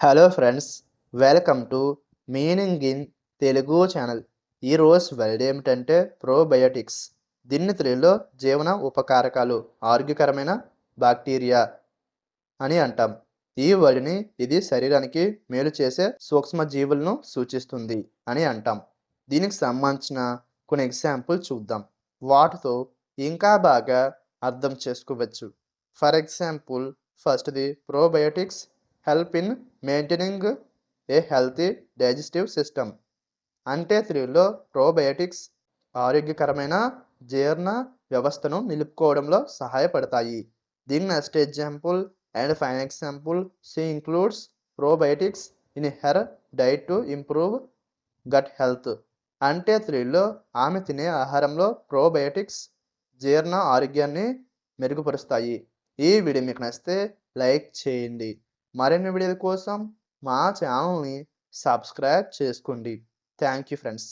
Hello friends, welcome to meaning in Telugu channel. ఈరోజు word ఏమిటంటే probiotics. దీన్ని తెలుగులో జీవన ఉపకారకాలు, ఆరోగ్యకరమైన బ్యాక్టీరియా అని అంటాం. ఈ వర్డ్ని ఇది శరీరానికి మేలు చేసే సూక్ష్మ జీవులను సూచిస్తుంది అని అంటాం. దీనికి సంబంధించిన కొన్ని ఎగ్జాంపుల్ చూద్దాం. వాటితో ఇంకా బాగా అర్థం చేసుకోవచ్చు. ఫర్ ఎగ్జాంపుల్, ఫస్ట్ది probiotics help in maintaining a healthy digestive system. అంటే తెలుగులో ప్రోబయోటిక్స్ ఆరోగ్యకరమైన జీర్ణ వ్యవస్థను నిలుపుకోవడంలో సహాయపడతాయి. దీని next example and fine example, she includes probiotics in her diet to improve gut health. అంటే తెలుగులో ఆమె తినే ఆహారంలో ప్రోబయోటిక్స్ జీర్ణ ఆరోగ్యాన్ని మెరుగుపరుస్తాయి. ఈ వీడియో మీకు నచ్చితే లైక్ చేయండి. మరిన్ని వీడియోల కోసం మా ఛానల్ని సబ్స్క్రైబ్ చేసుకోండి. Thank you friends.